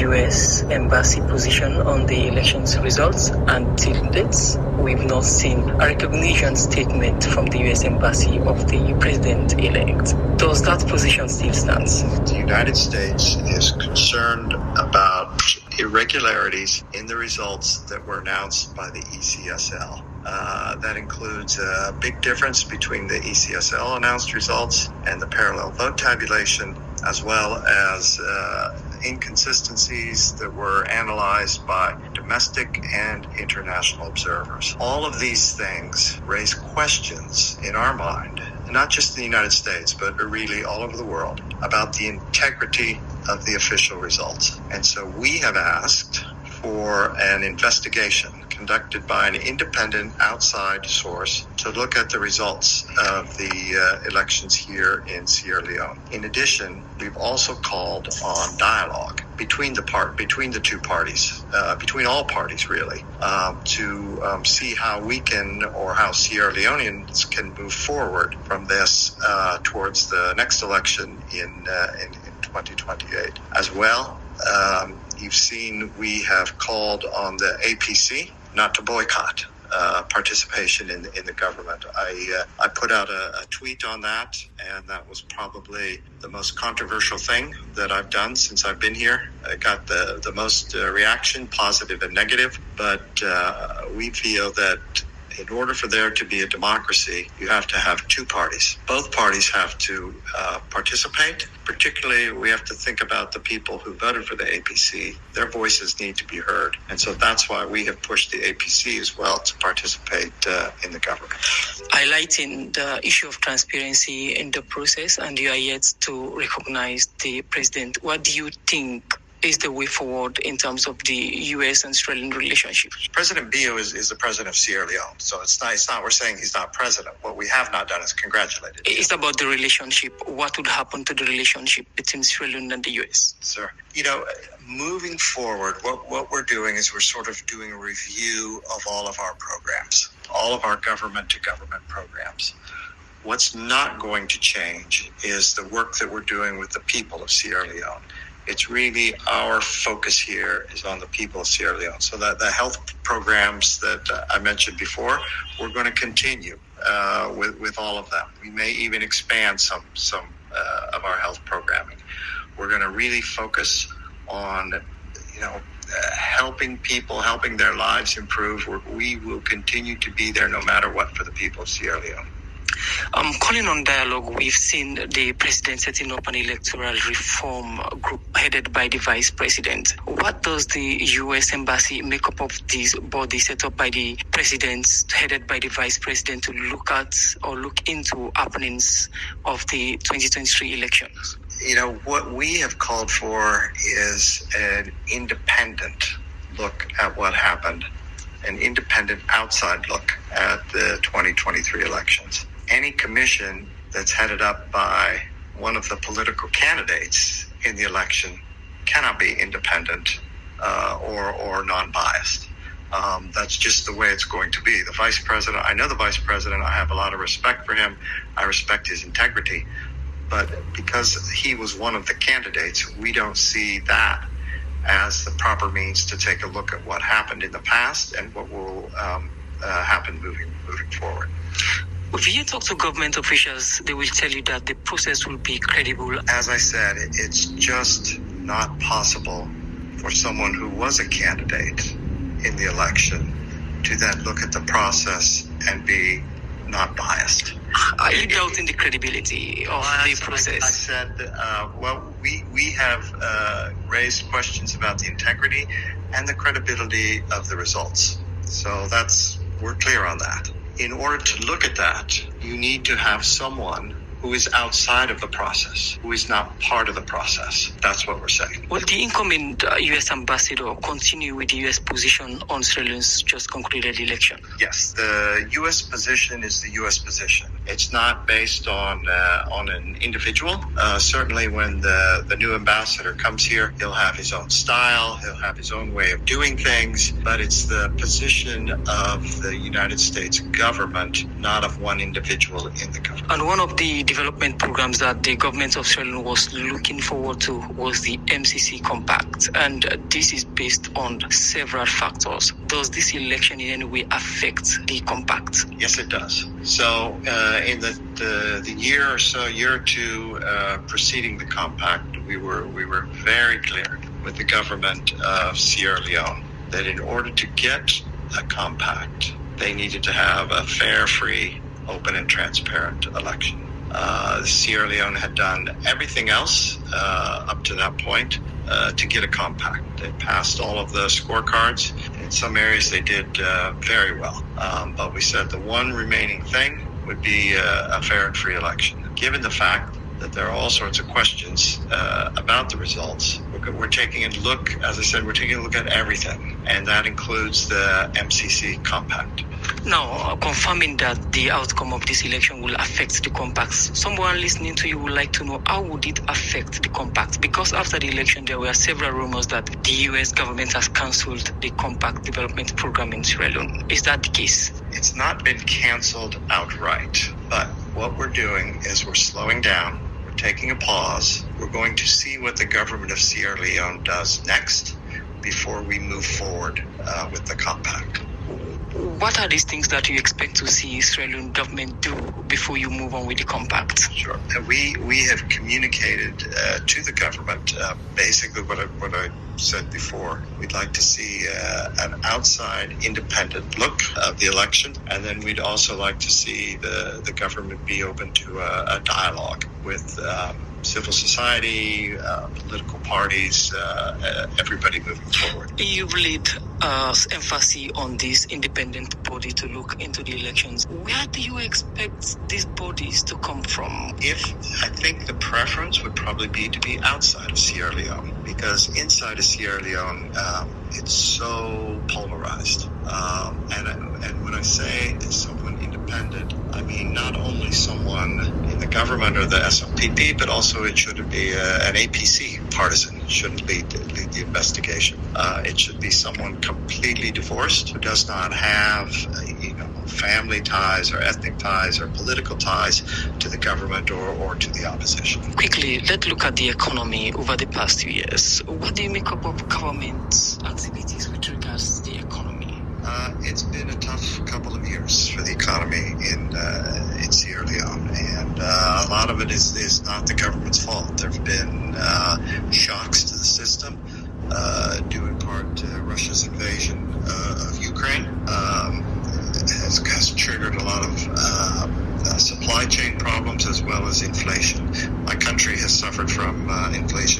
U.S. Embassy position on the elections results, and till date, we've not seen a recognition statement from the U.S. Embassy of the president-elect. Does that position still stand? The United States is concerned about irregularities in the results that were announced by the ECSL. That includes a big difference between the ECSL announced results and the parallel vote tabulation, as well as inconsistencies that were analyzed by domestic and international observers. All of these things raise questions in our mind, not just in the United States, but really all over the world, about the integrity of the official results. And so we have asked for an investigation conducted by an independent outside source to look at the results of the elections here in Sierra Leone. In addition, we've also called on dialogue between the two parties, between all parties really, to see how we can, or how Sierra Leoneans can move forward from this towards the next election in 2028. As well, you've seen we have called on the APC not to boycott participation in the government. I put out a tweet on that, and that was probably the most controversial thing that I've done since I've been here. I got the most reaction, positive and negative, but we feel that in order for there to be a democracy, you have to have two parties. Both parties have to participate. Particularly, we have to think about the people who voted for the APC. Their voices need to be heard. And so that's why we have pushed the APC as well to participate in the government. Highlighting the issue of transparency in the process, and you are yet to recognize the president, what do you think is the way forward in terms of the U.S. and Australian relationship? President Bio is the president of Sierra Leone, so it's not we're saying he's not president. What we have not done is congratulated him. It's about the relationship. What would happen to the relationship between Sierra Leone and the U.S.? Sir, moving forward, what we're doing is we're sort of doing a review of all of our programs, all of our government-to-government programs. What's not going to change is the work that we're doing with the people of Sierra Leone. It's really our focus here is on the people of Sierra Leone. So that the health programs that I mentioned before, we're going to continue with all of them. We may even expand some of our health programming. We're going to really focus on, helping people, helping their lives improve. We will continue to be there no matter what for the people of Sierra Leone. Calling on dialogue, we've seen the president setting up an electoral reform group headed by the vice president. What does the U.S. Embassy make up of this body set up by the president, headed by the vice president, to look at or look into happenings of the 2023 elections? What we have called for is an independent look at what happened, an independent outside look at the 2023 elections. Any commission that's headed up by one of the political candidates in the election cannot be independent or non-biased. That's just the way it's going to be. The vice president, I know the vice president, I have a lot of respect for him. I respect his integrity. But because he was one of the candidates, we don't see that as the proper means to take a look at what happened in the past and what will happen moving forward. If you talk to government officials, they will tell you that the process will be credible. As I said, it's just not possible for someone who was a candidate in the election to then look at the process and be not biased. Are you doubting the credibility of the process? I said, we have raised questions about the integrity and the credibility of the results. So we're clear on that. In order to look at that, you need to have someone who is outside of the process, who is not part of the process. That's what we're saying. Will the incoming U.S. ambassador continue with the U.S. position on Sierra Leone's just concluded election? Yes, the U.S. position is the U.S. position. It's not based on an individual. Certainly when the new ambassador comes here, he'll have his own style, he'll have his own way of doing things, but it's the position of the United States government, not of one individual in the government. And one of the development programs that the government of Sierra Leone was looking forward to was the MCC Compact, and this is based on several factors. Does this election in any way affect the compact? Yes, it does. So in the year or two preceding the compact, we were very clear with the government of Sierra Leone that in order to get a compact, they needed to have a fair, free, open, and transparent election. Sierra Leone had done everything else up to that point to get a compact. They passed all of the scorecards. In some areas they did very well. But we said the one remaining thing would be a fair and free election. Given the fact that there are all sorts of questions about the results, we're taking a look, as I said, we're taking a look at everything, and that includes the MCC Compact. Now, confirming that the outcome of this election will affect the compact, someone listening to you would like to know, how would it affect the compact? Because after the election, there were several rumors that the U.S. government has cancelled the compact development program in Sierra Leone. Is that the case? It's not been cancelled outright, but what we're doing is we're slowing down. We're taking a pause. We're going to see what the government of Sierra Leone does next before we move forward with the compact. What are these things that you expect to see Sierra Leone government do before you move on with the compact? Sure. We have communicated to the government basically what I said before. We'd like to see an outside independent look of the election, and then we'd also like to see the government be open to a dialogue with civil society, political parties, everybody moving forward. You've laid emphasis on this independent body to look into the elections. Where do you expect these bodies to come from? I think the preference would probably be to be outside of Sierra Leone, because inside of Sierra Leone, it's so polarized. And when I say someone independent, I mean not only someone in the government or the SLPP, but also it shouldn't be an APC partisan. It shouldn't lead the investigation. It should be someone completely divorced who does not have family ties or ethnic ties or political ties to the government or to the opposition. Quickly, let's look at the economy over the past 2 years. What do you make up of government activities with regards to the economy? It's been a tough couple of years for the economy in Sierra Leone, and a lot of it is not the government's fault. There have been shocks to the system, due in part to Russia's invasion of Ukraine. Has triggered a lot of supply chain problems as well as inflation. My country has suffered from inflation